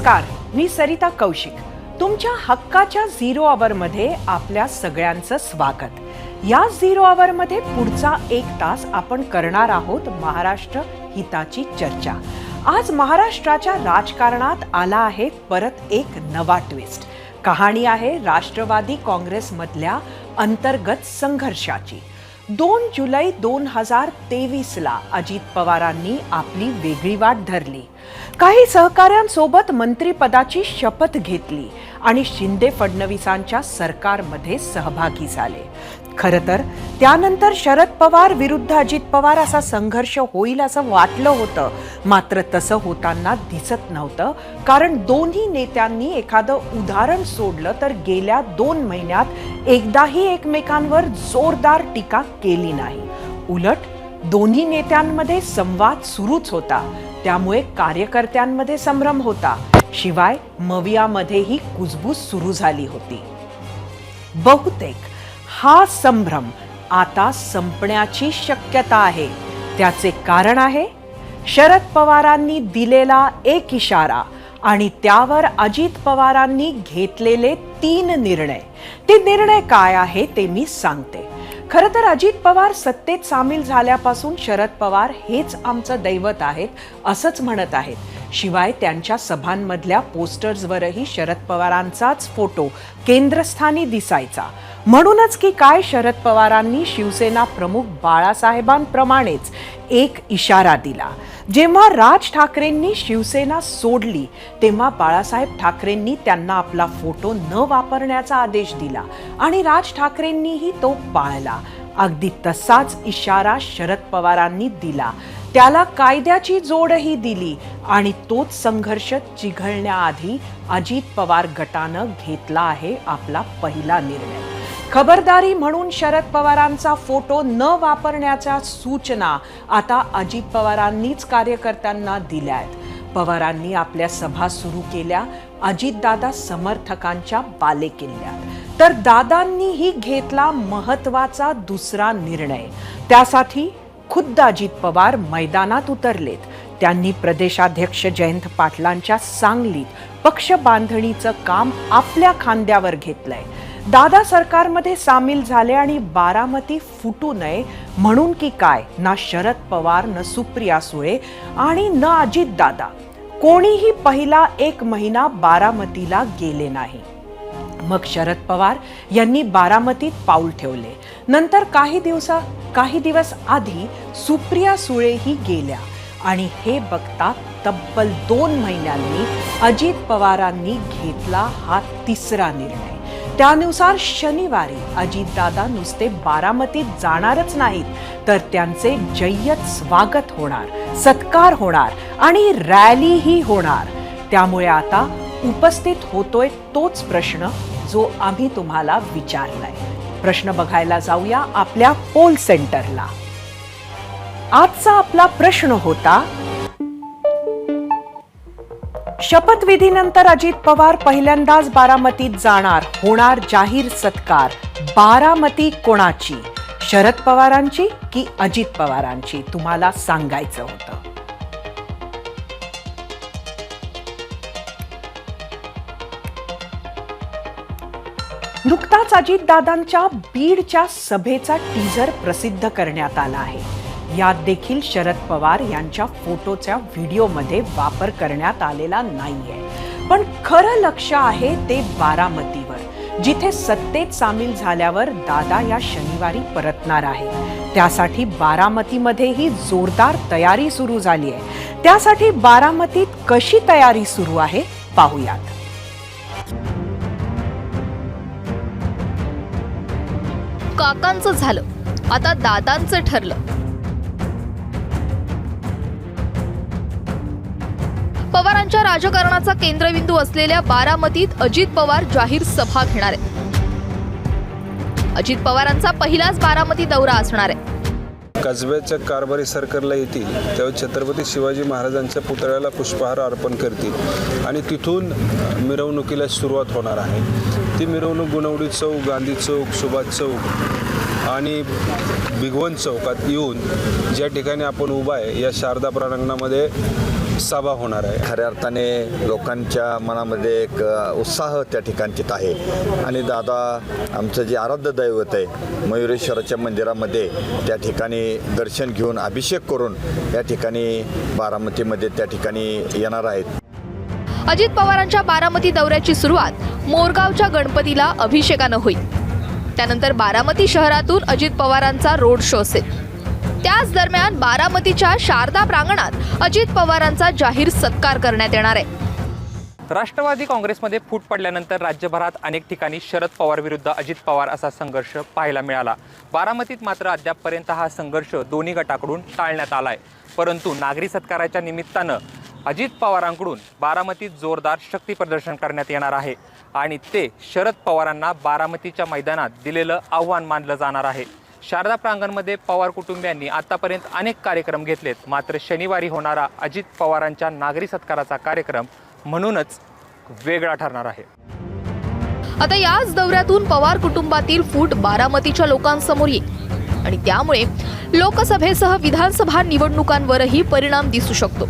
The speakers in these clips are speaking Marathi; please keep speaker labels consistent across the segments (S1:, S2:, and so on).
S1: नमस्कार, मी सरिता कौशिक. तुमच्या हक्काच्या झिरो अवरमध्ये आपल्या सगळ्यांचं स्वागत. या झिरो अवरमध्ये पुढचा 1 तास आपण करणार आहोत महाराष्ट्र हिताची चर्चा. आज महाराष्ट्राच्या राजकारणात आला आहे परत एक नवा ट्विस्ट. कहाणी आहे राष्ट्रवादी काँग्रेसमधल्या अंतर्गत संघर्षाची. 2 जुलै 2023ला अजित पवारांनी आपली वेगळी वाट धरली. काही सहकाऱ्यांसोबत मंत्रिपदाची शपथ घेतली आणि शिंदे फडणवीसांच्या सरकारमध्ये सहभागी झाले. खरं तर त्यानंतर शरद पवार विरुद्ध अजित पवार असा संघर्ष होईल असं वाटलं होतं. मात्र तसं होताना दिसत नव्हतं, कारण दोन्ही नेत्यांनी एखादं उदाहरण सोडलं तर गेल्या 2 महिन्यात एकदाही एकमेकांवर जोरदार टीका केली नाही. उलट दोन्ही नेत्यांमध्ये संवाद सुरूच होता. त्यामुळे कार्यकर्त्यांमध्ये संभ्रम होता. शिवाय मवियामध्येही कुजबूज सुरू झाली होती. बहुतेक हा संभ्रम आता संपण्याची शक्यता आहे. त्याचे कारण आहे शरद पवारांनी दिलेला एक इशारा आणि त्यावर अजित पवारांनी घेतलेले 3 निर्णय. ते निर्णय काय आहे ते मी सांगते. खरं तर अजित पवार सत्तेत सामील झाल्यापासून शरद पवार हेच आमचं दैवत आहेत असंच म्हणत आहेत. शिवाय त्यांच्या सभांमधल्या पोस्टर्सवरही शरद पवारांचाच फोटो केंद्रस्थानी दिसायचा. म्हणूनच की काय शरद पवारांनी शिवसेना प्रमुख बाळासाहेबांप्रमाणेच एक इशारा दिला. जेव्हा राज ठाकरेंनी शिवसेना सोडली तेव्हा बाळासाहेब ठाकरेंनी त्यांना आपला फोटो न वापरण्याचा आदेश दिला आणि राज ठाकरेंनीही तो पाळला. अगदी तसाच इशारा शरद पवारांनी दिला. त्याला कायद्याची जोडही दिली आणि तोच संघर्ष चिघळण्याआधी अजित पवार गटानं घेतला आहे आपला पहिला निर्णय. खबरदारी म्हणून शरद पवारांचा फोटो न वापरण्याच्या सूचना आता अजित पवारांनीच कार्यकर्त्यांना दिल्या आहेत. पवारांनी आपल्या सभा सुरू केल्या अजितदादा समर्थकांच्या बालेकिल्ल्यात. तर दादांनीही घेतला महत्वाचा दुसरा निर्णय. त्यासाठी खुद्द अजित पवार मैदानात उतरलेत. त्यांनी प्रदेशाध्यक्ष जयंत पाटलांच्या सांगलीत पक्ष बांधणीचं काम आपल्या खांद्यावर घेतलंय. दादा सरकारमध्ये सामील झाले आणि बारामती फुटू नये म्हणून की काय ना शरद पवार न सुप्रिया सुळे आणि न अजित दादा कोणीही पहिला 1 महिना बारामतीला गेले नाही. मग शरद पवार यांनी बारामतीत पाऊल ठेवले. नंतर काही दिवस आधी सुप्रिया सुळेही गेल्या आणि हे बघता तब्बल 2 महिन्यांनी अजित पवारांनी घेतला हा तिसरा निर्णय. त्यानुसार शनिवारी अजितदादा नुसते बारामतीत जाणारच नाहीत, तर त्यांचे जय्यत स्वागत होणार, सत्कार होणार आणि रॅलीही होणार. त्यामुळे आता उपस्थित होतोय तोच प्रश्न जो आम्ही तुम्हाला विचारलाय. प्रश्न बघायला जाऊया आपल्या पोल सेंटरला. आजचा आपला प्रश्न होता, शपथविधीनंतर अजित पवार पहिल्यांदाच बारामतीत जाणार, होणार जाहीर सत्कार. बारामती कोणाची, शरद पवारांची की अजित पवारांची, तुम्हाला सांगायचं होतं. नुकताच अजितदादांच्या बीडच्या सभेचा टीझर प्रसिद्ध करण्यात आला आहे. यात देखील शरद पवार यांच्या फोटोच्या व्हिडिओमध्ये वापर करण्यात आलेला नाहीये. पण खरं लक्ष आहे ते बारामतीवर, जिथे सत्तेत सामील झाल्यावर दादा या शनिवारी परतणार आहे. त्यासाठी बारामतीमध्येही जोरदार तयारी सुरू झाली आहे. त्यासाठी बारामतीत कशी तयारी सुरू आहे पाहूयात.
S2: काकांचं झालं, आता दादांचं ठरलं. पवारांच्या राजकारणाचा केंद्रबिंदू असलेल्या बारामतीत अजित पवार जाहीर सभा घेणार आहेत. अजित पवारांचा पहिलाच बारामती दौरा असणार आहे.
S3: कसब्याच्या कारभारी सरकारला येतील तेव्हा छत्रपती शिवाजी महाराजांच्या पुतळ्याला पुष्पहार अर्पण करतील आणि तिथून मिरवणुकीला सुरुवात होणार आहे. ती मिरवणूक गुणवडी चौक, गांधी चौक, सुभाष चौक आणि भिगवण चौकात येऊन ज्या ठिकाणी आपण उभा आहे या शारदा प्रांगणामध्ये सभा होणार आहे.
S4: खऱ्या अर्थाने लोकांच्या मनामध्ये एक उत्साह त्या ठिकाणचित आहे आणि दादा आमचं जे आराध्य दैवत आहे मयुरेश्वराच्या मंदिरामध्ये त्या ठिकाणी दर्शन घेऊन अभिषेक करून या ठिकाणी बारामतीमध्ये त्या ठिकाणी येणार आहेत.
S2: अजित पवारांच्या बारामती दौऱ्याची सुरुवात मोरगावच्या गणपतीला अभिषेकानं होईल. त्यानंतर बारामती शहरातून अजित पवारांचा रोड शो असेल. त्याच दरम्यान बारामतीच्या शारदा प्रांगणात अजित पवारांचा जाहीर सत्कार करण्यात येणार आहे.
S5: राष्ट्रवादी काँग्रेसमध्ये फूट पडल्यानंतर राज्यभरात अनेक ठिकाणी शरद पवार विरुद्ध अजित पवार असा संघर्ष पाहायला मिळाला. बारामतीत मात्र अद्यापपर्यंत हा संघर्ष दोन्ही गटाकडून टाळण्यात आला आहे. परंतु नागरी सत्काराच्या निमित्तानं अजित पवारांकडून बारामतीत जोरदार शक्ती प्रदर्शन करण्यात येणार आहे आणि ते शरद पवारांना बारामतीच्या मैदानात दिलेलं आव्हान मानलं जाणार आहे. शारदा प्रांगणमध्ये पवार कुटुंबियांनी आतापर्यंत अनेक कार्यक्रम घेतलेत. मात्र शनिवारी होणारा अजित पवारांच्या नागरी सत्काराचा कार्यक्रम म्हणूनच वेगळा ठरणार आहे.
S2: आता याच दौऱ्यातून पवार कुटुंबातील फूट बारामतीच्या लोकांसमोर येईल आणि त्यामुळे लोकसभेसह विधानसभा निवडणुकांवरही परिणाम दिसू शकतो.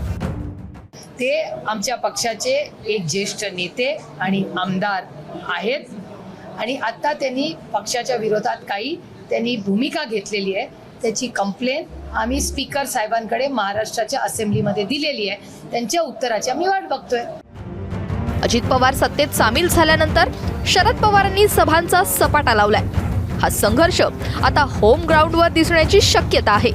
S6: ते आमच्या पक्षाचे एक ज्येष्ठ नेते आणि आमदार आहेत आणि आता त्यांनी पक्षाच्या विरोधात त्यांनी भूमिका घेतलेली आहे. त्याची कंप्लेंट आम्ही स्पीकर साहेबांकडे महाराष्ट्राच्या असेंब्लीमध्ये दिलेली आहे. त्यांच्या उत्तराची आम्ही वाट बघतोय.
S2: अजित पवार सत्तेत सामील झाल्यानंतर शरद पवारांनी सभांचा सपाटा लावलाय. हा संघर्ष आता होम ग्राउंडवर दिसण्याची शक्यता आहे.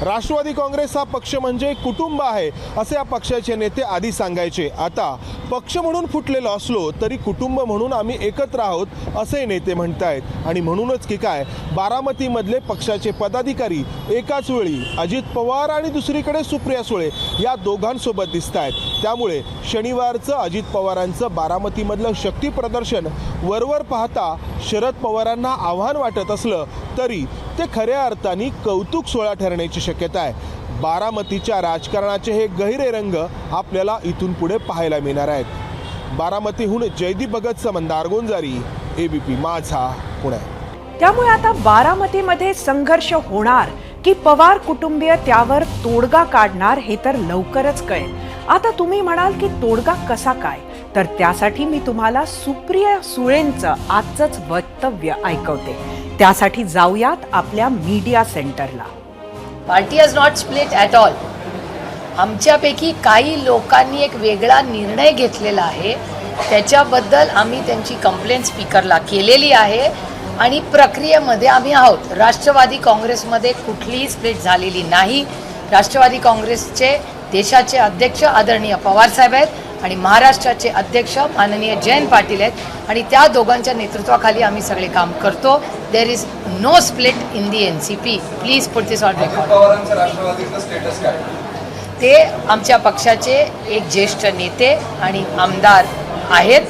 S7: राष्ट्रवादी काँग्रेस हा पक्ष म्हणजे कुटुंब आहे असे या पक्षाचे नेते आधी सांगायचे. आता पक्ष म्हणून फुटलेलो असलो तरी कुटुंब म्हणून आम्ही एकत्र आहोत असे नेते म्हणतायत. आणि म्हणूनच की काय बारामतीमधले पक्षाचे पदाधिकारी एकाच वेळी अजित पवार आणि दुसरीकडे सुप्रिया सुळे या दोघांसोबत दिसत आहेत. त्यामुळे शनिवारचं अजित पवारांचं बारामतीमधलं शक्ती प्रदर्शन वरवर पाहता शरद पवारांना आव्हान वाटत असलं तरी ते खऱ्या अर्थाने कौतुक सोहळा ठरण्याची शक्यता आहे. बारामतीच्या राजकारणाचे हे गहिरे रंग आपल्याला इथून पुढे पाहायला मिळणार आहेत. बारामतीहून जयदीप भगतचा मंदार गोंजारी, ABP माझा, पुणे.
S1: त्यामुळे आता बारामतीमध्ये संघर्ष होणार की पवार कुटुंबीय त्यावर तोडगा काढणार हे तर लवकरच कळेल. आता तुम्ही म्हणाल की तोडगा कसा काय, तर त्यासाठी मी तुम्हाला सुप्रिया सुळेंचं आजचंच वक्तव्य ऐकवते. त्यासाठी जाऊयात आपल्या मीडिया सेंटरला.
S6: Party has not split at all. आमच्यापैकी काही लोकांनी एक वेगळा निर्णय घेतलेला आहे. त्याच्याबद्दल आम्ही त्यांची कंप्लेंट स्पीकरला केलेली आहे आणि प्रक्रियेमध्ये आम्ही आहोत. राष्ट्रवादी काँग्रेसमध्ये कुठलीही स्प्लिट झालेली नाही. राष्ट्रवादी काँग्रेसचे देशाचे अध्यक्ष आदरणीय पवारसाहेब आहेत आणि महाराष्ट्राचे अध्यक्ष माननीय जयंत पाटील आहेत आणि त्या दोघांच्या नेतृत्वाखाली आम्ही सगळे काम करतो. There is no split in the NCP. Please put this on record. ते आमच्या पक्षाचे एक ज्येष्ठ नेते आणि आमदार आहेत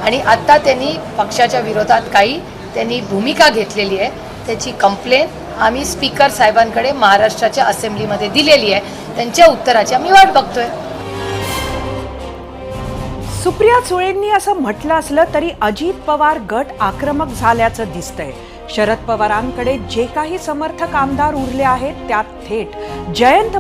S6: आणि आता त्यांनी पक्षाच्या विरोधात त्यांनी भूमिका घेतलेली आहे. त्याची कंप्लेंट आम्ही स्पीकर साहेबांकडे महाराष्ट्राच्या असेंब्लीमध्ये दिलेली आहे. त्यांच्या उत्तराची आम्ही वाट बघतोय.
S1: सुप्रिया सुळेंनी असं म्हटलं असलं तरी अजित पवार गट आक्रमक झाल्याचं दिसतंय. शरद पवारांकडे जे काही समर्थक आमदार उरले आहेत त्यात थेट जयंत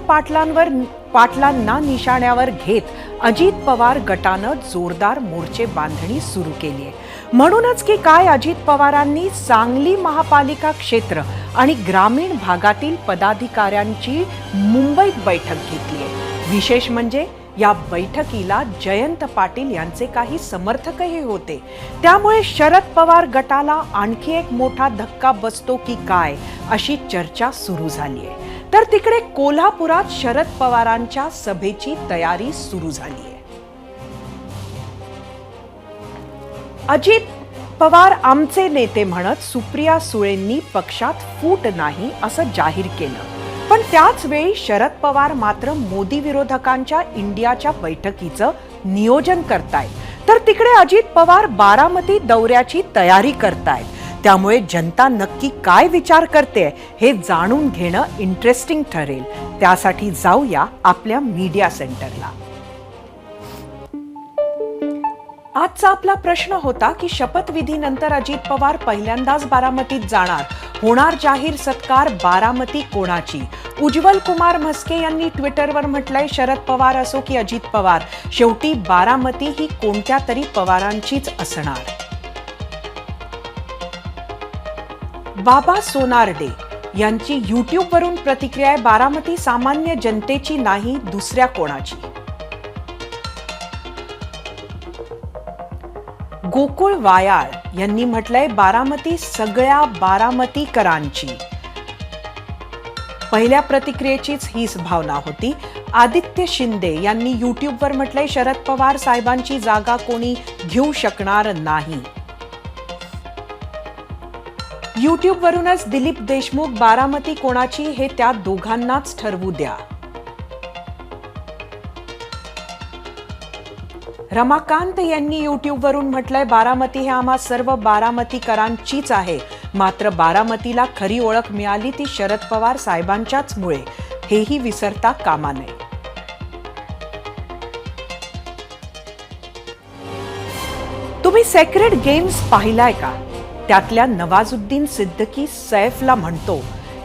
S1: पाटलांना निशाण्यावर घेत अजित पवार गटानं जोरदार मोर्चे बांधणी सुरू केली आहे. म्हणूनच की काय अजित पवारांनी सांगली महापालिका क्षेत्र आणि ग्रामीण भागातील पदाधिकाऱ्यांची मुंबईत बैठक घेतली आहे. विशेष म्हणजे या बैठकीला जयंत पाटील यांचे काही समर्थकही होते. त्यामुळे शरद पवार गटाला आणखी एक मोठा धक्का बसतो की काय अशी चर्चा सुरू झाली आहे. तर तिकडे कोल्हापुरात शरद पवारांच्या सभेची तयारी सुरू झाली आहे. अजित पवार आमचे नेते म्हणत सुप्रिया सुळेंनी पक्षात फूट नाही असं जाहीर केलं. पण त्याच वेळी शरद पवार मात्र मोदी विरोधकांच्या इंडियाच्या बैठकीचं नियोजन करतायत. तर तिकडे अजित पवार बारामती दौऱ्याची तयारी करतायत. त्यामुळे जनता नक्की काय विचार करते हे जाणून घेणं इंटरेस्टिंग ठरेल. त्यासाठी जाऊया आपल्या मीडिया सेंटरला. आजचा आपला प्रश्न होता की शपथविधीनंतर अजित पवार पहिल्यांदाच बारामतीत जाणार. होणार जाहीर सत्कार, बारामती कोणाची? उज्ज्वल कुमार म्हस्के यांनी ट्विटरवर म्हटलंय, शरद पवार असो की अजित पवार, शेवटी बारामती ही कोणत्या तरी पवारांचीच असणार. बाबा सोनारडे यांची युट्यूबवरून प्रतिक्रिया आहे, बारामती सामान्य जनतेची नाही, दुसऱ्या कोणाची? गोकुळ वायाळ यांनी म्हटलंय, बारामती सगळ्या बारामतीकरांची. पहिल्या प्रतिक्रियेचीच हीच भावना होती. आदित्य शिंदे यांनी युट्यूबवर म्हटलंय, शरद पवार साहेबांची जागा कोणी घेऊ शकणार नाही. युट्यूबवरूनच दिलीप देशमुख, बारामती कोणाची हे त्या दोघांनाच ठरवू द्या. रमाकांत यांनी युट्यूबवरून म्हटलंय, बारामती हे आम्हा सर्व बारामतीकरांचीच आहे, मात्र बारामतीला खरी ओळख मिळाली ती शरद पवार साहेबांच्याच मुळे, हेही विसरता कामा नये. तुम्ही सेक्रेड गेम्स पाहिलाय का? त्यातल्या नवाजुद्दीन सिद्दीकी सैफला म्हणतो,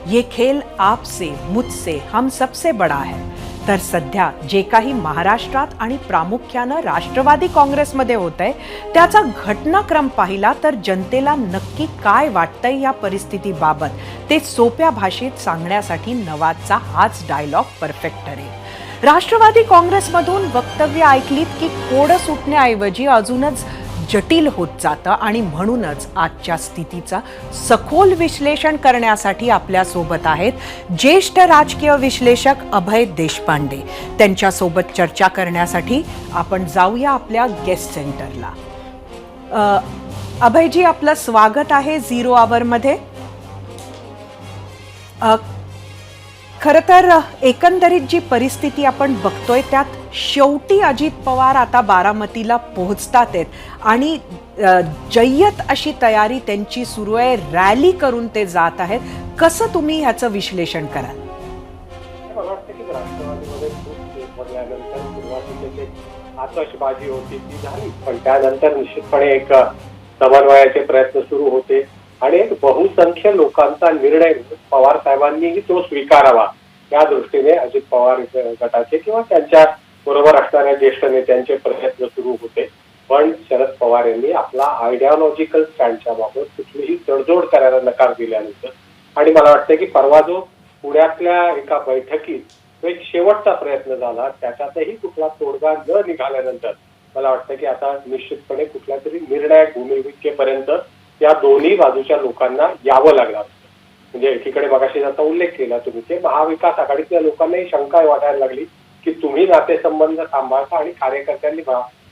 S1: ये खेल आपसे मुझसे हम सबसे बडा है. तर सध्या जे काही महाराष्ट्रात आणि प्रामुख्यानं राष्ट्रवादी काँग्रेसमध्ये होतंय त्याचा घटनाक्रम पाहिला तर जनतेला नक्की काय वाटतंय या परिस्थितीबाबत ते सोप्या भाषेत सांगण्यासाठी नवाजचा हाच डायलॉग परफेक्ट ठरेल. राष्ट्रवादी काँग्रेसमधून वक्तव्य ऐकलीत की कोड सुटण्याऐवजी अजूनच जटिल होत जातं आणि म्हणूनच आजच्या स्थितीचं सखोल विश्लेषण करण्यासाठी आपल्यासोबत आहेत ज्येष्ठ राजकीय विश्लेषक अभय देशपांडे. त्यांच्यासोबत चर्चा करण्यासाठी आपण जाऊया आपल्या गेस्ट सेंटरला. अभयजी, आपलं स्वागत आहे झिरो आवरमध्ये. खरं तर एकंदरीत जी परिस्थिती आपण बघतोय त्यात शेवटी अजित पवार आता बारामतीला पोहोचतात आहेत आणि जय्यत अशी तयारी त्यांची सुरू आहे, रॅली करून ते जात आहेत. कसं तुम्ही ह्याचं विश्लेषण कराल?
S8: मला वाटतं की राष्ट्रवादीमध्ये खूप पडल्यानंतर सुरुवातीची आतषबाजी होती ती झाली, पण त्यानंतर निश्चितपणे एक समन्वयाचे प्रयत्न सुरू होते आणि एक बहुसंख्य लोकांचा निर्णय पवार साहेबांनीही तो स्वीकारावा या दृष्टीने अजित पवार गटाचे किंवा त्यांच्या बरोबर असणाऱ्या ज्येष्ठ नेत्यांचे प्रयत्न सुरू होते. पण शरद पवार यांनी आपला आयडिओलॉजिकल स्टँडच्या बाबत कुठलीही तडजोड करायला नकार दिल्यानंतर आणि मला वाटतं की परवा जो पुण्यातल्या एका बैठकीत एक शेवटचा प्रयत्न झाला त्याच्यातही कुठला तोडगा न निघाल्यानंतर मला वाटतं की आता निश्चितपणे कुठल्या तरी निर्णायक भूमिकेपर्यंत या दोन्ही बाजूच्या लोकांना यावं लागणार. म्हणजे एकीकडे मगाशी ज्याचा उल्लेख केला तुम्ही ते महाविकास आघाडीतल्या लोकांनाही शंका वाटायला लागली की तुम्ही नातेसंबंध सांभाळता आणि कार्यकर्त्यांनी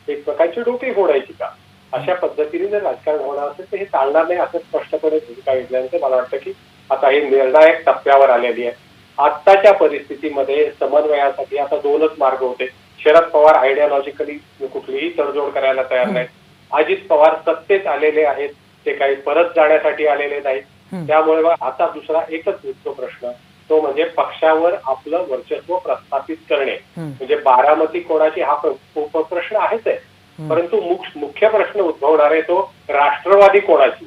S8: एक प्रकारची डोकी फोडायची का? अशा पद्धतीने जर राजकारण होणार असेल तर हे चालणार नाही असं स्पष्टपणे भूमिका घेतल्यानंतर मला वाटतं की आता हे निर्णायक टप्प्यावर आलेली आहे. आत्ताच्या परिस्थितीमध्ये समन्वयासाठी आता दोनच मार्ग होते. शरद पवार आयडिओलॉजिकली कुठलीही तडजोड करायला तयार नाहीत. अजित पवार सत्तेत आलेले आहेत, ते काही परत जाण्यासाठी आलेले नाहीत. त्यामुळे आता दुसरा एकच मुख्य प्रश्न तो म्हणजे पक्षावर आपलं वर्चस्व प्रस्थापित करणे. म्हणजे बारामती कोणाची हा प्रश्न आहेच आहे, परंतु मुख्य प्रश्न उद्भवणार आहे तो राष्ट्रवादी कोणाची.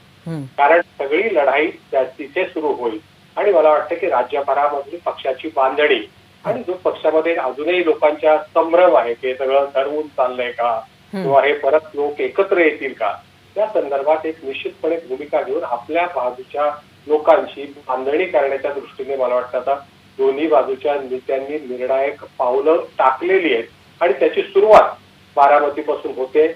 S8: कारण सगळी लढाई तिथे सुरू होईल आणि मला वाटतं की राज्यभरामधली पक्षाची बांधणी आणि जो पक्षामध्ये अजूनही लोकांच्या संभ्रम आहे की सगळं ठरवून चाललंय का किंवा हे परत लोक एकत्र येतील का, त्या संदर्भात एक निश्चितपणे भूमिका घेऊन आपल्या बाजूच्या लोकांची बांधणी करण्याच्या दृष्टीने मला वाटतं आता दोन्ही बाजूच्या नेत्यांनी निर्णायक पावलं टाकलेली आहेत आणि त्याची सुरुवात बारामतीपासून होते.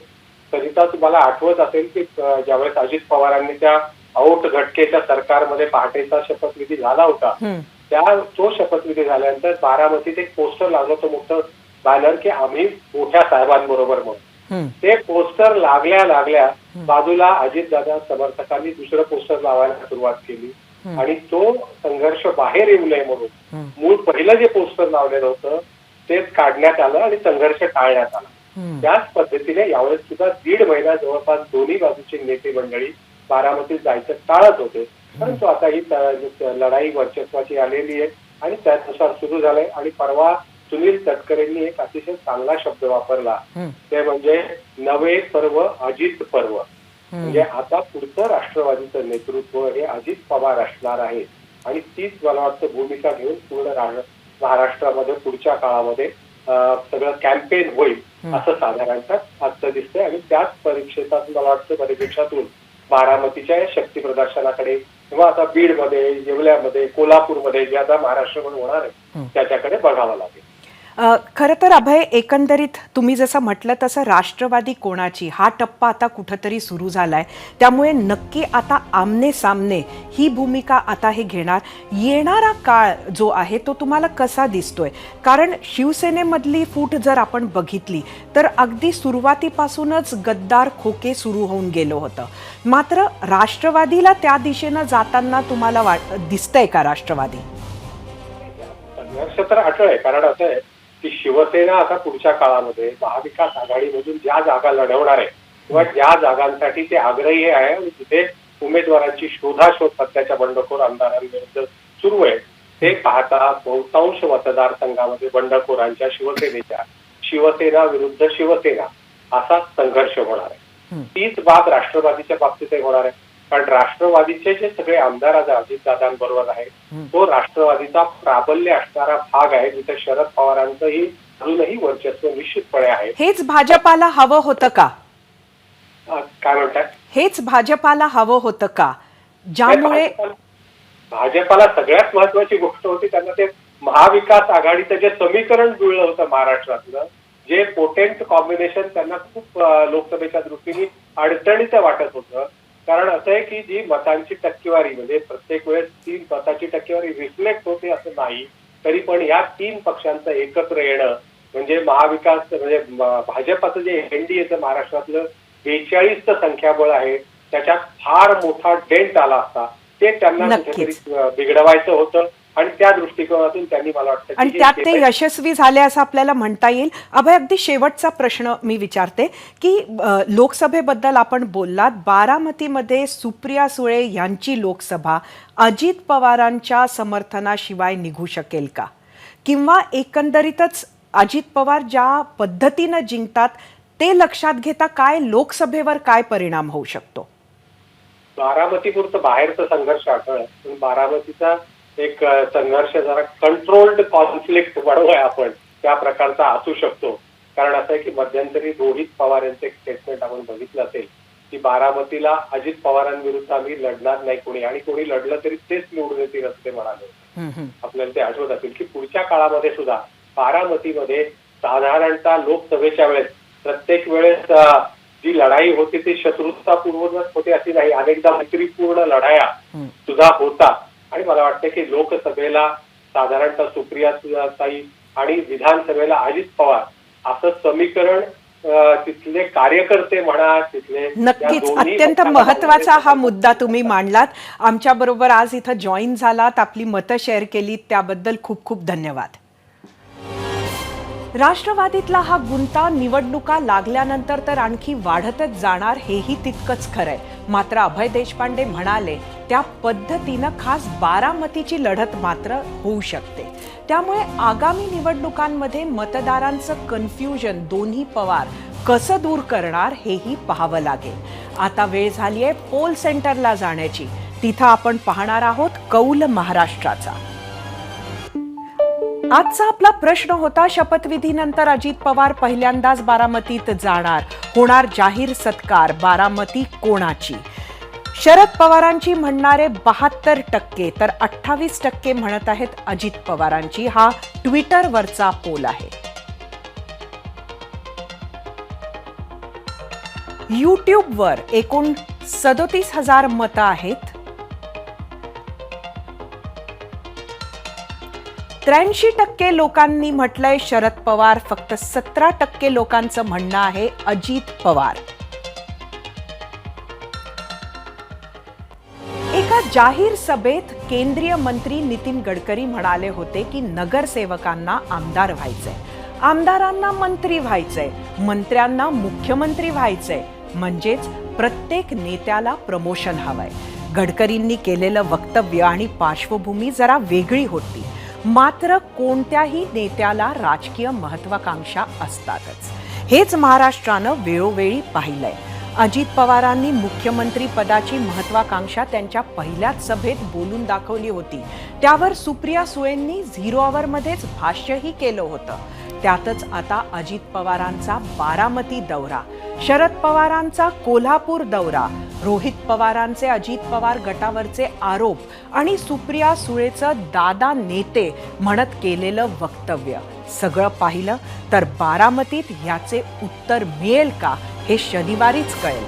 S8: करिता तुम्हाला आठवत असेल की ज्यावेळेस अजित पवारांनी त्या औट घटकेच्या सरकारमध्ये पहाटेचा शपथविधी झाला होता, तो शपथविधी झाल्यानंतर बारामतीत एक पोस्टर लागलं होतं मोठं बॅनर की आम्ही मोठ्या साहेबांबरोबर म्हणून. ते पोस्टर लागल्या बाजूला अजितदादा समर्थकांनी दुसरं पोस्टर लावायला सुरुवात केली आणि तो संघर्ष बाहेर येऊ नये म्हणून मूळ पहिलं जे पोस्टर लावलेलं होतं तेच काढण्यात आलं आणि संघर्ष टाळण्यात आला. त्याच पद्धतीने यावेळेस सुद्धा 1.5 महिना जवळपास दोन्ही बाजूचे नेते मंडळी बारामतीत जायचं टाळत होते, परंतु आता ही लढाई वर्चस्वाची आलेली आहे आणि त्यानुसार सुरू झालंय आणि परवा सुनील तटकरेंनी एक अतिशय चांगला शब्द वापरला, ते म्हणजे नवे पर्व अजित पर्व. म्हणजे आता पुढचं राष्ट्रवादीचं नेतृत्व हे अजित पवार असणार आहे आणि तीच मला वाटतं भूमिका घेऊन पूर्ण महाराष्ट्रामध्ये पुढच्या काळामध्ये सगळं कॅम्पेन होईल असं साधारणतः आजचं दिसतंय. आणि त्याच परिक्षेत्रातून मला वाटतं परिपेक्षातून बारामतीच्या या शक्ती प्रदर्शनाकडे किंवा आता बीडमध्ये, येवल्यामध्ये, कोल्हापूरमध्ये जे आता महाराष्ट्रभर होणार आहे त्याच्याकडे बघावं लागेल.
S1: खरं तर अभय, एकंदरीत तुम्ही जसं म्हटलं तसं राष्ट्रवादी कोणाची हा टप्पा आता कुठंतरी सुरू झालाय. त्यामुळे नक्की आता आमने सामने ही भूमिका आता हे घेणार. येणारा काळ जो आहे तो तुम्हाला कसा दिसतोय? कारण शिवसेनेमधली फूट जर आपण बघितली तर अगदी सुरुवातीपासूनच गद्दार खोके सुरू होऊन गेलं होतं. मात्र राष्ट्रवादीला त्या दिशेनं जाताना तुम्हाला दिसतंय का राष्ट्रवादी?
S8: संघर्ष तर अटळ आहे. कारण असं आहे की शिवसेना आता पुढच्या काळामध्ये महाविकास आघाडीमधून ज्या जागा लढवणार आहे किंवा ज्या जागांसाठी ते आग्रही आहे आणि तिथे उमेदवारांची शोधाशोध सध्याच्या बंडखोर आमदारांविरुद्ध सुरू आहे, ते पाहता बहुतांश मतदारसंघामध्ये बंडखोरांच्या शिवसेना विरुद्ध शिवसेना असा संघर्ष होणार आहे. तीच बाब राष्ट्रवादीच्या बाबतीतही होणार आहे. कारण राष्ट्रवादीचे जे सगळे आमदार आज अजितदादांबरोबर आहेत, तो राष्ट्रवादीचा प्राबल्य असणारा भाग आहे जिथे शरद पवारांचंही अजूनही वर्चस्व निश्चितपणे आहे.
S1: हेच भाजपाला हवं होतं का?
S8: काय म्हणतात?
S1: हेच भाजपाला हवं होतं का? ज्यामुळे
S8: भाजपाला सगळ्यात महत्वाची गोष्ट होती, त्यांना ते महाविकास आघाडीचं जे समीकरण जुळलं होतं महाराष्ट्रातलं, जे पोटेंट कॉम्बिनेशन त्यांना खूप लोकसभेच्या दृष्टीने अडचणीचं वाटत होतं. कारण असं आहे की जी मतांची टक्केवारी म्हणजे प्रत्येक वेळेस 3 मताची टक्केवारी रिफ्लेक्ट होते असं नाही, तरी पण या 3 पक्षांचं एकत्र येणं म्हणजे महाविकास म्हणजे भाजपाचं जे एनडीएचं महाराष्ट्रातलं 42चं संख्याबळ आहे त्याच्यात फार मोठा डेंट आला असता. ते त्यांना कुठेतरी बिघडवायचं होतं आणि त्या दृष्टिकोनातून त्यांनी मला वाटतं
S1: आणि त्यात ते यशस्वी झाले असं आपल्याला म्हणता येईल. अभय, अगदी शेवटचा प्रश्न मी विचारते की लोकसभेबद्दल आपण बोललात, बारामतीमध्ये सुप्रिया सुळे यांची लोकसभा अजित पवारांच्या समर्थनाशिवाय निघू शकेल का? किंवा एकंदरीतच अजित पवार ज्या पद्धतीनं जिंकतात ते लक्षात घेता काय लोकसभेवर काय परिणाम होऊ शकतो?
S8: बारामतीपुरतं बाहेरचा संघर्ष आढळला, पण बारामतीचा एक संघर्ष जरा कंट्रोल्ड कॉन्फ्लिक्ट बनवूया आपण त्या प्रकारचा असू शकतो. कारण असं आहे की मध्यंतरी रोहित पवार यांचे एक स्टेटमेंट आपण बघितलं असेल की बारामतीला अजित पवारांविरुद्ध आम्ही लढणार नाही कोणी, आणि कोणी लढलं तरी तेच निवडून येतील असं ते म्हणाले. आपल्याला ते आठवत असेल की पुढच्या काळामध्ये सुद्धा बारामतीमध्ये साधारणतः लोकसभेच्या वेळेस प्रत्येक वेळेस जी लढाई होती ती शत्रुतापूर्वक होते अशी नाही, अनेकदा मैत्रीपूर्ण लढाया सुद्धा होता. आणि मला वाटतं की लोकसभेला साधारणतः सुप्रिया ताई आणि विधानसभेला अजित पवार असं समीकरण तिथले कार्यकर्ते म्हणा तिथले
S1: नक्कीच अत्यंत महत्वाचा हा मुद्दा तुम्ही मांडलात. आमच्या बरोबर आज इथं जॉईन झालात, आपली मतं शेअर केलीत त्याबद्दल खूप खूप धन्यवाद. राष्ट्रवादीतला हा गुंता निवडणुका लागल्यानंतर तर आणखी वाढतच जाणार हेही तितकंच खरंय. मात्र अभय देशपांडे म्हणाले त्या पद्धतीनं खास बारामतीची लढत मात्र होऊ शकते. त्यामुळे आगामी निवडणुकांमध्ये मतदारांचं कन्फ्युजन दोन्ही पवार कसं दूर करणार हेही पाहावं लागेल. आता वेळ झालीये पोल सेंटरला जाण्याची. तिथं आपण पाहणार आहोत कौल महाराष्ट्राचा. आजचा आपला प्रश्न होता, शपथविधीनंतर अजित पवार पहिल्यांदाच बारामतीत जाणार, होणार जाहीर सत्कार, बारामती कोणाची? शरद पवारांची म्हणणारे 72% तर 28% म्हणत आहेत अजित पवारांची. हा ट्विटरवरचा पोल आहे. यूट्यूबवर एकूण 37,000 मतं आहेत. 83% लोकांनी म्हटलंय शरद पवार, फक्त 17% लोकांचं म्हणणं आहे अजित पवार. एका जाहीर सभेत केंद्रीय मंत्री नितीन गडकरी म्हणाले होते की नगरसेवकांना आमदार व्हायचंय, आमदारांना मंत्री व्हायचंय, मंत्र्यांना मुख्यमंत्री व्हायचंय, म्हणजेच प्रत्येक नेत्याला प्रमोशन हवंय. गडकरींनी केलेलं वक्तव्य आणि पार्श्वभूमी जरा वेगळी होती. मात्र कोणत्याही नेत्याला राजकीय महत्वाकांक्षा असतातच. हेच महाराष्ट्रानं वेळोवेळी पाहिलंय. अजित पवारांनी मुख्यमंत्री पदाची महत्वाकांक्षा त्यांच्या पहिल्याच सभेत बोलून दाखवली होती. त्यावर सुप्रिया सुळेंनी 0 आवरमध्येच भाष्यही केलं होतं. त्यातच आता अजित पवारांचा बारामती दौरा, शरद पवारांचा कोल्हापूर दौरा, रोहित पवारांचे अजित पवार गटावरचे आरोप आणि सुप्रिया सुळेचं दादा नेते म्हणत केलेलं वक्तव्य, सगळं पाहिलं तर बारामतीत ह्याचे उत्तर मिळेल का हे शनिवारीच कळेल.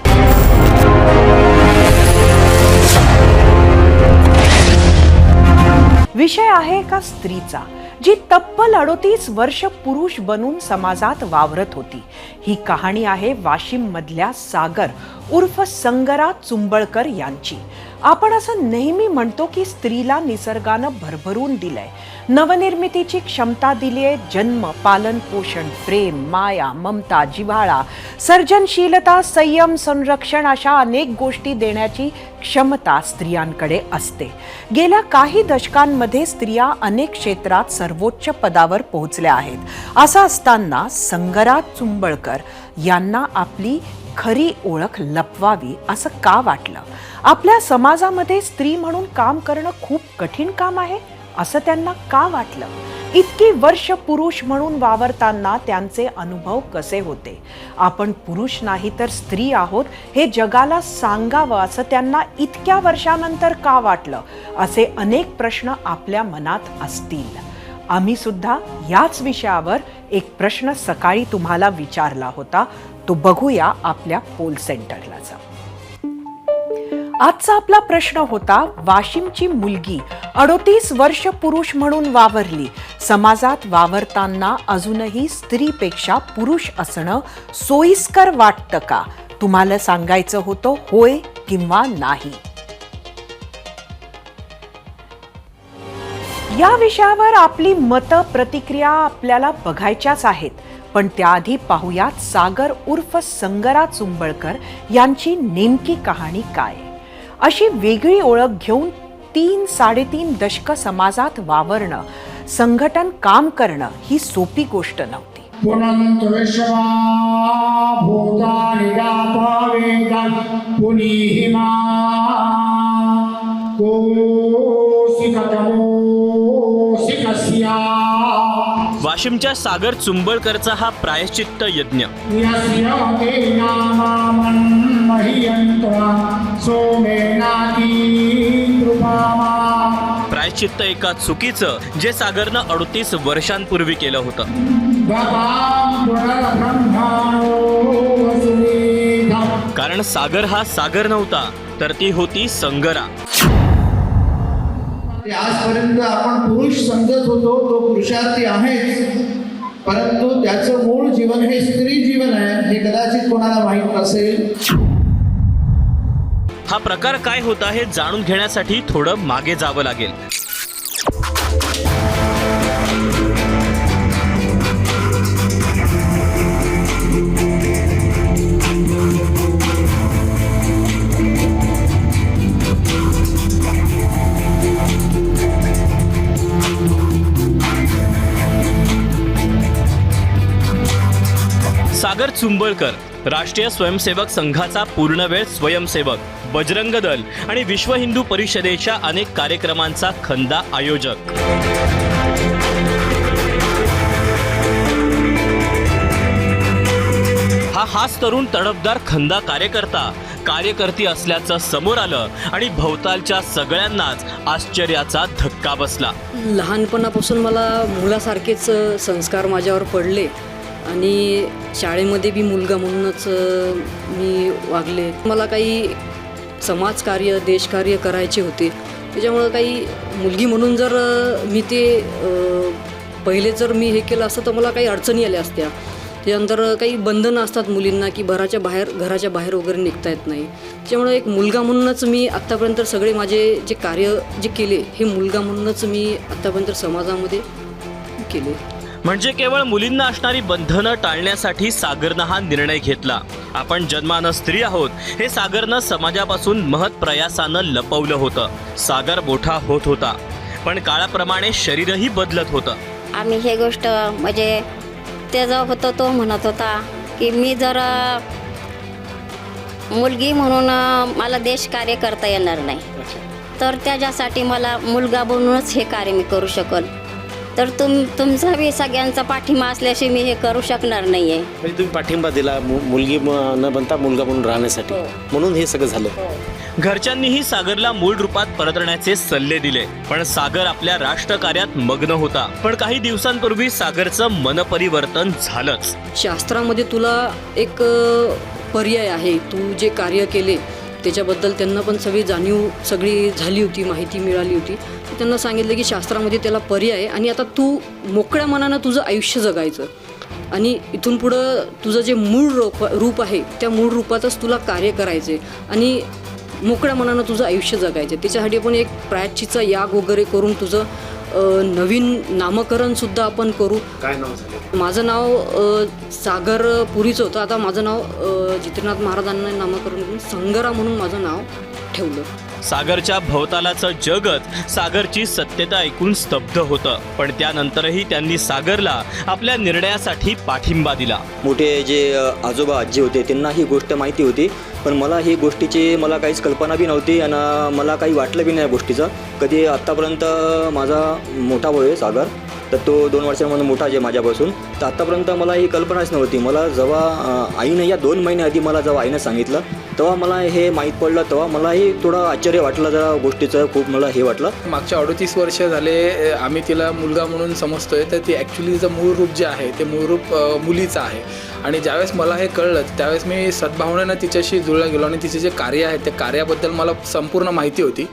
S1: विषय आहे एका स्त्रीचा, जी तब्बल 38 वर्ष पुरुष बनून समाजात वावरत होती. ही कहाणी आहे वाशिम मधल्या सागर उर्फ संगरा चुंबळकर यांची. आपण असं नेहमी म्हणतो की स्त्रीला निसर्गानं भरभरून दिलंय, नवनिर्मितीची क्षमता दिलीये. जन्म, पालन पोषण, प्रेम, माया, ममता, जिव्हाळा, सर्जनशीलता, संयम, संरक्षण अशा अनेक गोष्टी देण्याची क्षमता स्त्रियांकडे असते. गेल्या काही दशकांमध्ये स्त्रिया अनेक क्षेत्रात सर्वोच्च पदावर पोहोचल्या आहेत. असं असताना संगरा चुंबळकर यांना आपली खरी ओळख लपवावी असं का वाटलं? आपल्या समाजामध्ये स्त्री म्हणून काम करणं खूप कठीण काम आहे असं त्यांना का वाटलं? इतकी वर्ष पुरुष म्हणून वावरताना त्यांचे अनुभव कसे होते? आपण पुरुष नाही तर स्त्री आहोत हे जगाला सांगावं असं त्यांना इतक्या वर्षानंतर का वाटलं? असे अनेक प्रश्न आपल्या मनात असतील. आम्ही सुद्धा याच विषयावर एक प्रश्न सकाळी तुम्हाला विचारला होता. तो बघूया आपल्या पोल सेंटरला जाऊ. आजचा आपला प्रश्न होता, वाशिमची मुलगी 38 वर्ष पुरुष म्हणून वावरली. समाजात वावरताना अजूनही स्त्रीपेक्षा पुरुष असणं सोयीस्कर वाटतं का? तुम्हाला सांगायचं होतं होय किंवा नाही. या विषयावर आपली मतं, प्रतिक्रिया आपल्याला बघायच्याच आहेत. पण त्याआधी पाहूयात सागर उर्फ संगरा चुंबळकर यांची नेमकी कहाणी काय. अशी वेगळी ओळख घेऊन 3-3.5 दशकं समाजात वावरणं, संघटन काम करणं ही सोपी गोष्ट नव्हती.
S9: वाशिमच्या सागर चुंबळकरचा हा प्रायश्चित्त यज्ञ. प्रायश्चित्त एका चुकीचं जे सागरनं 38 वर्षांपूर्वी केलं होतं. कारण सागर हा सागर नव्हता, तर ती होती संगरा.
S10: आजपर्यंत आपण पुरुष समजत होतो, तो पुरुषार्थी आहेच, परंतु त्याचं मूळ जीवन हे स्त्री जीवन आहे हे कदाचित कोणाला माहीत नसेल.
S9: हा प्रकार काय होता हे जाणून घेण्यासाठी थोडं मागे जावं लागेल. सागर चुंबळकर राष्ट्रीय स्वयंसेवक संघाचा पूर्णवेळ स्वयंसेवक, बजरंग दल आणि विश्व हिंदू परिषदेच्या अनेक कार्यक्रमांचा खंदा आयोजक. हाच तरुण तडफदार खंदा कार्यकर्ती असल्याचं समोर आलं आणि भोवतालच्या सगळ्यांनाच आश्चर्याचा धक्का बसला.
S11: लहानपणापासून मला मुलासारखेच संस्कार माझ्यावर पडले आणि शाळेमध्ये बी मुलगा म्हणूनच मी वागले. मला काही समाजकार्य, देशकार्य करायचे होते. त्याच्यामुळं काही मुलगी म्हणून जर मी ते पहिले जर मी हे केलं असतं तर मला काही अडचणी आल्या असत्या. त्यानंतर काही बंधनं असतात मुलींना की घराच्या बाहेर वगैरे निघता येत नाही. त्याच्यामुळं एक मुलगा म्हणूनच मी आत्तापर्यंत सगळे माझे जे कार्य जे केले हे मुलगा म्हणूनच मी आत्तापर्यंत समाजामध्ये केले.
S9: म्हणजे केवळ मुलींना असणारी बंधनं टाळण्यासाठी सागरनं हा निर्णय घेतला. आपण जन्मानं स्त्री आहोत हे सागरनं समाजापासून महत् प्रयासानं लपवलं होतं. सागर मोठा होत होता. पण काळाप्रमाणे शरीरही बदलत होतं.
S12: आम्ही हे गोष्ट म्हणजे त्याचा होतो तो म्हणत होता की मी जर मुलगी म्हणून मला देश कार्य करता येणार नाही, तर त्याच्यासाठी मला मुलगा बनूनच हे कार्य मी करू शकल. तर तुमचा बी सगळ्यांचा पाठिंबा असल्याशिवाय मी हे करू शकणार नाही आहे.
S13: म्हणजे तुम्ही पाठिंबा दिला मुलगी न बनता मुलगा म्हणून राहण्यासाठी, म्हणून हे सगळं झालं.
S9: घरच्यांनीही सागरला मूळ रूपात परतण्याचे सल्ले दिले, पण सागर आपल्या राष्ट्रकार्यात मग्न होता. पण काही दिवसांपूर्वी सागरचं मनपरिवर्तन झालंच.
S11: शास्त्रामध्ये तुला एक पर्याय आहे. तू जे कार्य केले त्याच्याबद्दल त्यांना पण सगळी झाली होती, माहिती मिळाली होती. त्यांना सांगितलं की शास्त्रामध्ये त्याला पर्याय आहे आणि आता तू मोकळ्या मनानं तुझं आयुष्य जगायचं आणि इथून पुढं तुझं जे मूळ रूप आहे त्या मूळ रूपातच तुला कार्य करायचे आणि मोकळ्या मनानं तुझं आयुष्य जगायचं. त्याच्यासाठी आपण एक प्रायश्चित्तचा याग वगैरे करून तुझं नवीन नामकरणसुद्धा आपण करू.
S13: काय नाव झालं?
S11: माझं नाव सागर पुरीचं होतं. आता माझं नाव जितेंद्रनाथ महाराजांना नामकरण करून संगरा म्हणून माझं नाव ठेवलं.
S9: सागरच्या भवतालाचं जगत सागरची सत्यता ऐकून स्तब्ध होतं. पण त्यानंतरही त्यांनी सागरला आपल्या निर्णयासाठी पाठिंबा दिला.
S14: मोठे जे आजोबा आजी होते त्यांना ही गोष्ट माहिती होती, पण मला ही गोष्टीची मला काहीच कल्पना बी नव्हती आणि मला काही वाटलं बी नाही या गोष्टीचं. कधी आत्तापर्यंत माझा मोठा भाऊ आहे सागर, तर तो 2 वर्षांमध्ये मोठा आहे माझ्यापासून. तर आत्तापर्यंत मला ही कल्पनाच नव्हती. मला जेव्हा आईनं या 2 महिने आधी मला जेव्हा आईनं सांगितलं तेव्हा मला हे माहीत पडलं. तेव्हा मलाही थोडं आश्चर्य वाटलं, जरा गोष्टीचं खूप मला हे वाटलं.
S15: मागच्या 38 वर्ष झाले आम्ही तिला मुलगा म्हणून समजतोय, तर ती ॲक्च्युली तिचं मूळ रूप जे आहे ते मूळ रूप मुलीचं आहे. आणि ज्यावेळेस मला हे कळलं त्यावेळेस मी सद्भावनेनं तिच्याशी जुळला गेलो आणि तिचे जे कार्य आहे त्या कार्याबद्दल मला संपूर्ण माहिती होती.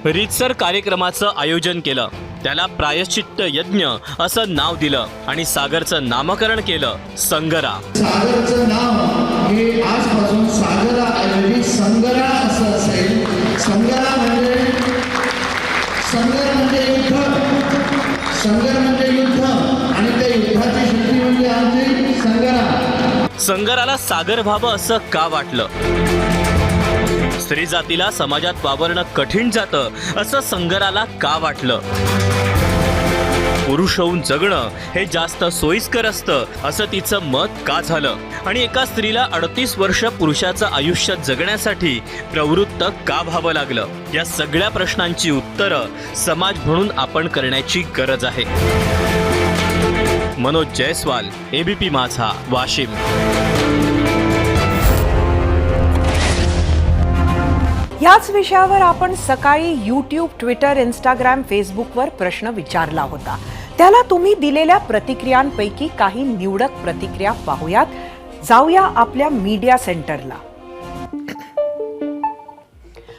S9: रीतसर कार्यक्रमाचं आयोजन केलं, त्याला प्रायश्चित्त यज्ञ असं नाव दिलं आणि सागरचं नामकरण केलं संगरा.
S10: सागरचं नाव हे आजपासून सागरा ऐवजी संगरा असं असेल. संगरा म्हणजे युद्ध, संगर म्हणजे युद्ध आणि त्या युद्धाची शक्ती म्हणजे आमची संगरा.
S9: संगराला सागर व्हावं असं का वाटलं? स्त्री जातीला समाजात वावरणं कठीण जातं असं संगराला का वाटलं? पुरुष होऊन जगणं हे जास्त सोयीस्कर असतं असं तिचं मत का झालं? आणि एका स्त्रीला 38 वर्ष पुरुषाचं आयुष्य जगण्यासाठी प्रवृत्त का व्हावं लागलं? या सगळ्या प्रश्नांची उत्तरं समाज म्हणून आपण करण्याची गरज आहे. मनोज जयस्वाल, ABP माझा, वाशिम.
S1: याच विषयावर आपण सकाळी YouTube, ट्विटर, इंस्टाग्राम, फेसबुकवर प्रश्न विचारला होता. त्याला तुम्ही दिलेल्या प्रतिक्रियांपैकी काही निवडक प्रतिक्रिया पाहूयात. जाऊया आपल्या मीडिया सेंटरला.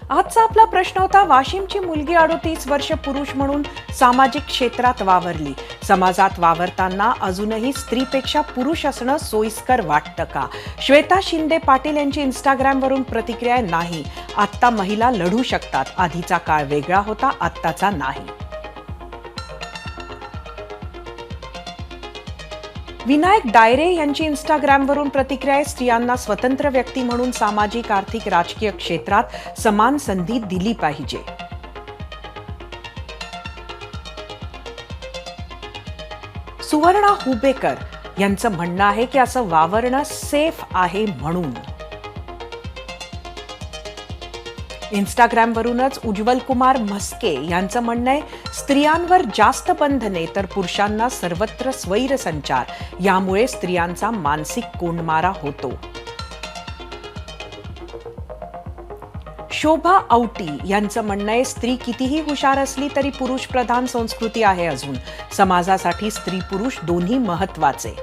S1: आजचा आपला प्रश्न होता, वाशिमची मुलगी 38 वर्ष पुरुष म्हणून सामाजिक क्षेत्रात वावरली. समाजात वावरताना अजूनही स्त्रीपेक्षा पुरुष असणं सोयीस्कर वाटतं का? श्वेता शिंदे पाटील यांची इंस्टाग्रामवरून प्रतिक्रिया, नाही, आत्ता महिला लढू शकतात. आधीचा काळ वेगळा होता, आत्ताचा नाही. विनायक डायरे यांची इंस्टाग्रामवरून प्रतिक्रिया, स्त्रियांना स्वतंत्र व्यक्ती म्हणून सामाजिक, आर्थिक, राजकीय क्षेत्रात समान संधी दिली पाहिजे. सुवर्णा हुबेकर यांचं म्हणणं आहे की असं वावरणं सेफ आहे म्हणून. इंस्टाग्रामवरूनच उज्ज्वल कुमार म्हस्के यांचं म्हणणं आहे, स्त्रियांवर जास्त बंधने तर पुरुषांना सर्वत्र स्वैरसंचार, यामुळे स्त्रियांचा मानसिक कोंडमारा होतो. शोभा औटी यांचं म्हणणं आहे, स्त्री कितीही हुशार असली तरी पुरुष प्रधान संस्कृती आहे अजून. समाजासाठी स्त्री पुरुष दोन्ही महत्वाचे.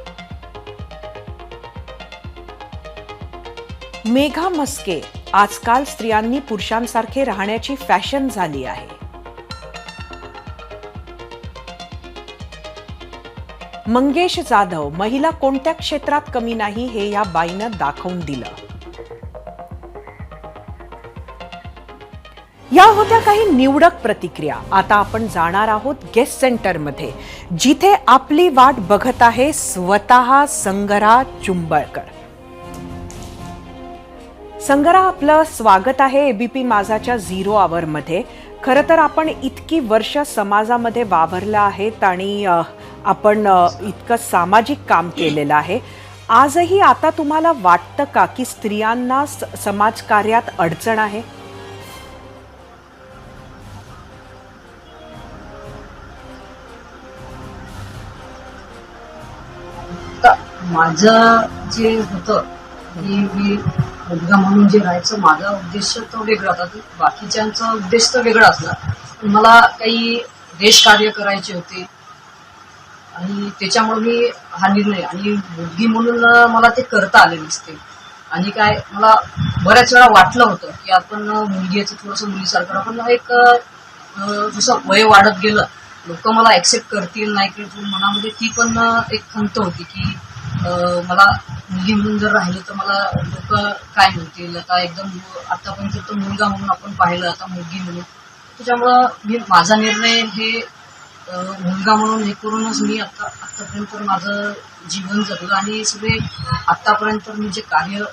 S1: मेघा म्हस्के, आजकाल स्त्रियांनी पुरुषांसारखे राहण्याची फॅशन झाली आहे. मंगेश जाधव, महिला कोणत्या क्षेत्रात कमी नाही हे या बाईनं दाखवून दिलं. या होत्या काही निवडक प्रतिक्रिया. आता आपण जाणार आहोत गेस्ट सेंटरमध्ये, जिथे आपली वाट बघत आहे स्वतः संगरा चुंबळकर. संगरा, आपलं स्वागत आहे ABP माझाच्या 0 आवरमध्ये. खरं तर आपण इतकी वर्ष समाजामध्ये वावरला आहेत आणि आपण इतकं सामाजिक काम केलेलं आहे. आजही आता तुम्हाला वाटतं का की स्त्रियांना समाजकार्यात अडचण आहे?
S11: माझं जे होतं की मी मुलगा म्हणून जे राहायचं, माझा उद्देश तो वेगळा होता. बाकीच्यांचा उद्देश तर वेगळा असला. मला काही देशकार्य करायचे होते आणि त्याच्यामुळे मी हा निर्णय, आणि मुलगी म्हणून मला ते करता आले नसते. आणि काय मला बऱ्याच वेळा वाटलं होतं की आपण मुलगी याचं थोडंसं मुलीसारखं, पण एक जसं वय वाढत गेलं लोक मला ऍक्सेप्ट करतील नाही करतील मनामध्ये ती पण एक खंत होती की मला मुलगी म्हणून जर राहिलं तर मला लोक काय म्हणतील. आता एकदम आतापर्यंत तो मुलगा म्हणून आपण पाहिलं, आता मुलगी म्हणून. त्याच्यामुळं मी माझा निर्णय हे मुलगा म्हणून हे करूनच मी आतापर्यंत माझं जीवन जगलं आणि सगळे आतापर्यंत मी जे कार्य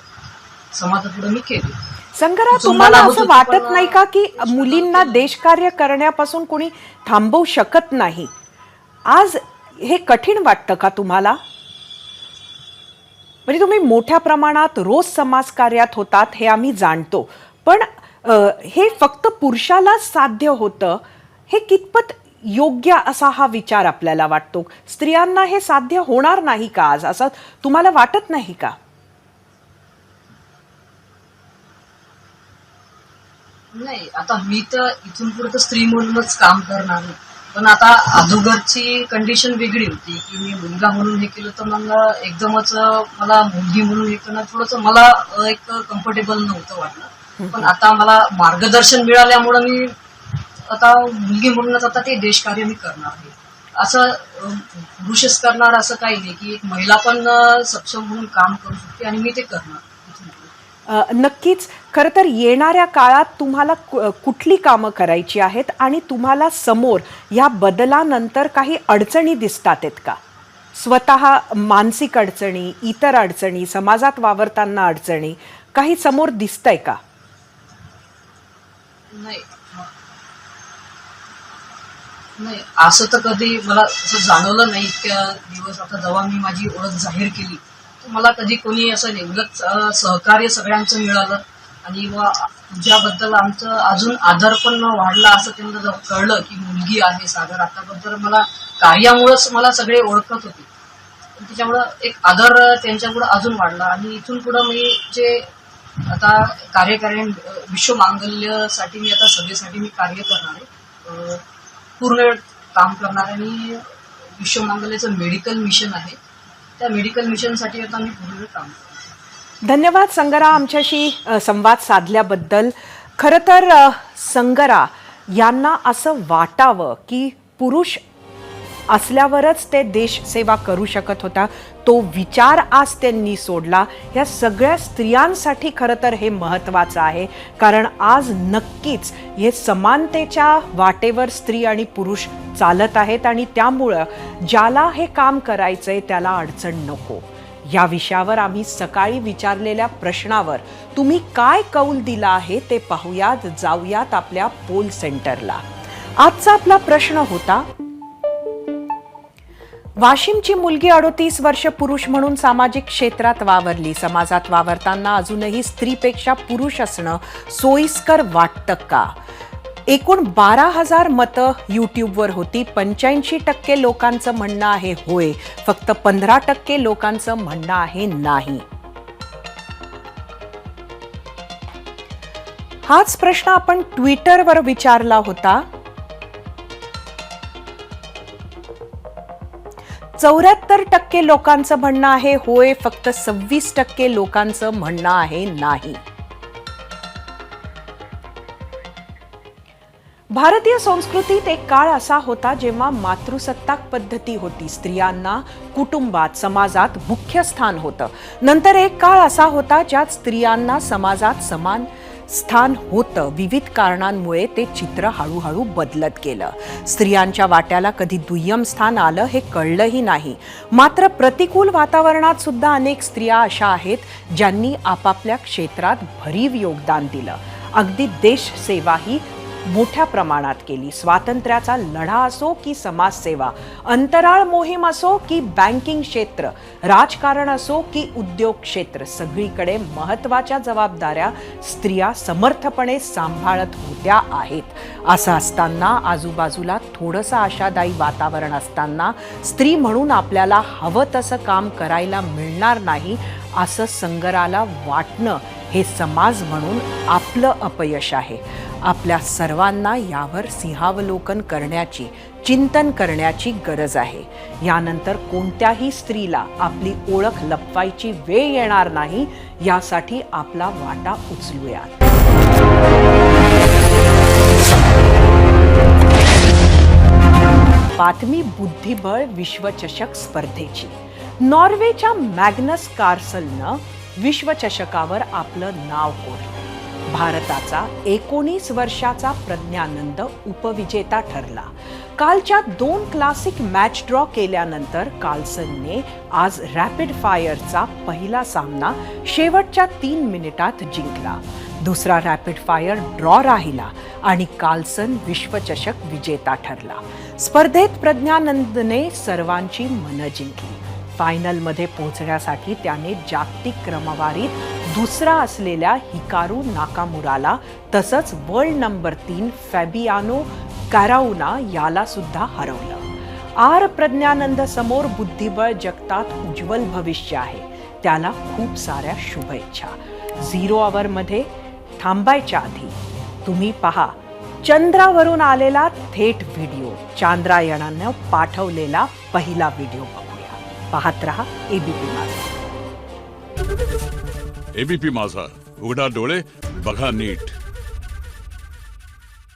S11: समाजापुढे मी केले.
S1: संगरा, तुम्हाला असं वाटत नाही का की मुलींना देशकार्य करण्यापासून कोणी थांबवू शकत नाही? आज हे कठीण वाटतं का तुम्हाला? म्हणजे तुम्ही मोठ्या प्रमाणात रोज समाजकार्यात होतात हे आम्ही जाणतो, पण हे फक्त पुरुषालाच साध्य होतं हे कितपत योग्य असा हा विचार आपल्याला वाटतो? स्त्रियांना हे साध्य होणार नाही का आज, असं तुम्हाला वाटत नाही का?
S11: नाही, आता मी तर इथून पुढे तर स्त्री म्हणूनच काम करणार आहे. पण आता अगोदरची कंडिशन वेगळी होती की मी मुलगा म्हणून हे केलं तर मग एकदमच मला मुलगी म्हणून हे करणं थोडंसं मला एक कम्फर्टेबल नव्हतं वाटलं. पण आता मला मार्गदर्शन मिळाल्यामुळं मी आता मुलगी म्हणूनच आता ते देशकार्य मी करणार आहे. असं पुरुषच करणार असं काही नाही की एक महिला पण सक्षम म्हणून काम करू शकते आणि मी ते करणार.
S1: नक्कीच. खरं तर येणाऱ्या काळात तुम्हाला कुठली कामं करायची आहेत आणि तुम्हाला समोर या बदलानंतर काही अडचणी दिसतात आहेत का? स्वतः मानसिक अडचणी, इतर अडचणी, समाजात वावरताना अडचणी काही समोर दिसतंय का?
S11: नाही, असं तर कधी मला असं जाणवलं नाही. इतक्या दिवस आता जेव्हा मी माझी ओळख जाहीर केली मला कधी कोणी असं नेमकंच सहकार्य सगळ्यांचं मिळालं आणि तुझ्याबद्दल आमचं अजून आदर पण वाढला असं त्यांना जेव्हा कळलं की मुलगी आहे सागर. आताबद्दल मला कार्यामुळेच मला सगळे ओळखत होते, त्याच्यामुळं एक आदर त्यांच्यापुढे अजून वाढला. आणि इथून पुढं मी जे आता कार्य करेन विश्व मांगल्यासाठी मी आता सभेसाठी मी कार्य करणार आहे, पूर्ण वेळ काम करणार आहे. आणि विश्व मांगल्याचं मेडिकल मिशन आहे, त्या मेडिकल मिशनसाठी आता मी पूर्ण काम करतो.
S1: धन्यवाद संगरा आमच्याशी संवाद साधल्याबद्दल. खरं तर संगरा यांना असं वाटावं की पुरुष असल्यावरच ते देशसेवा करू शकत होता, तो विचार आज त्यांनी सोडला. या सगळ्या स्त्रियांसाठी खरं तर हे महत्त्वाचं आहे, कारण आज नक्कीच हे समानतेच्या वाटेवर स्त्री आणि पुरुष चालत आहेत आणि त्यामुळं ज्याला हे काम करायचंय त्याला अडचण नको. या विषयावर आम्ही सकाळी विचारलेल्या प्रश्नावर तुम्ही काय कौल दिला आहे ते पाहूयात. जाऊयात आपल्या पोल सेंटरला. आजचा आपला प्रश्न होता, वाशिमची मुलगी 38 वर्ष पुरुष म्हणून सामाजिक क्षेत्रात वावरली. समाजात वावरताना अजूनही स्त्रीपेक्षा पुरुष असणं सोयीस्कर वाटतं का? एकूण 12,000 मतं यूट्यूबवर होती. 85% लोकांचं म्हणणं आहे होय, फक्त 15% लोकांचं म्हणणं आहे नाही. हाच प्रश्न आपण ट्विटरवर विचारला होता. 74% लोकांचं म्हणणं आहे होय, फक्त 26% लोकांचं म्हणणं आहे नाही. भारतीय संस्कृतीत एक काळ असा होता जेव्हा मातृसत्ताक पद्धती होती. स्त्रियांना कुटुंबात, समाजात मुख्य स्थान होतं. नंतर एक काळ असा होता ज्यात स्त्रियांना समाजात समान स्थान होतं. विविध कारणांमुळे ते चित्र हळूहळू बदलत गेलं. स्त्रियांच्या वाट्याला कधी दुय्यम स्थान आलं हे कळलंही नाही. मात्र प्रतिकूल वातावरणात सुद्धा अनेक स्त्रिया अशा आहेत ज्यांनी आपापल्या क्षेत्रात भरीव योगदान दिलं. अगदी देशसेवाही मोठ्या प्रमाणात केली. स्वातंत्र्याचा लढा असो की समाजसेवा, अंतराळ मोहीम असो की बँकिंग क्षेत्र, राजकारण असो की उद्योग क्षेत्र, सगळीकडे महत्त्वाच्या जबाबदाऱ्या स्त्रिया समर्थपणे सांभाळत होत्या आहेत. असं असताना, आजूबाजूला थोडंसं आशादायी वातावरण असताना, स्त्री म्हणून आपल्याला हवं तसं काम करायला मिळणार नाही असं संगराला वाटणं हे समाज म्हणून आपलं अपयश आहे. आपल्या सर्वांना यावर सिंहावलोकन करण्याची, चिंतन करण्याची गरज आहे. यानंतर कोणत्याही स्त्रीला आपली ओळख लपवायची वेळ येणार नाही, यासाठी आपला वाटा उचलूया. बातमी बुद्धिबळ विश्वचषक स्पर्धेची. नॉर्वेच्या मॅग्नस कार्लसननं विश्वचषकावर आपलं नाव कोरलं. भारताचा 19 वर्षाचा प्रज्ञानंद उपविजेता ठरला. कालच्या 2 क्लासिक मॅच ड्रॉ केल्यानंतर कार्लसनने आज रॅपिड फायरचा पहिला सामना शेवटच्या 3 मिनिटात जिंकला. दुसरा रॅपिड फायर ड्रॉ राहिला आणि कार्लसन विश्वचषक विजेता ठरला. स्पर्धेत प्रज्ञानंदने सर्वांची मनं जिंकली. फायनलमध्ये पोहोचण्यासाठी त्याने जागतिक क्रमवारीत दुसरा असलेल्या हिकारू नाकामुराला तसंच वर्ल्ड नंबर 3 फॅबियानो कॅराउना याला सुद्धा हरवलं. प्रज्ञानंद समोर बुद्धिबळ जगतात उज्ज्वल भविष्य आहे. त्याला खूप साऱ्या शुभेच्छा. 0 ओव्हरमध्ये थांबायच्या आधी तुम्ही पहा चंद्रावरून आलेला थेट व्हिडिओ. चांद्रायणानं पाठवलेला पहिला व्हिडिओ बघूया. पाहत रहा एबीपी माझा.
S16: एबीपी माझा, उघडा डोळे बघा नीट.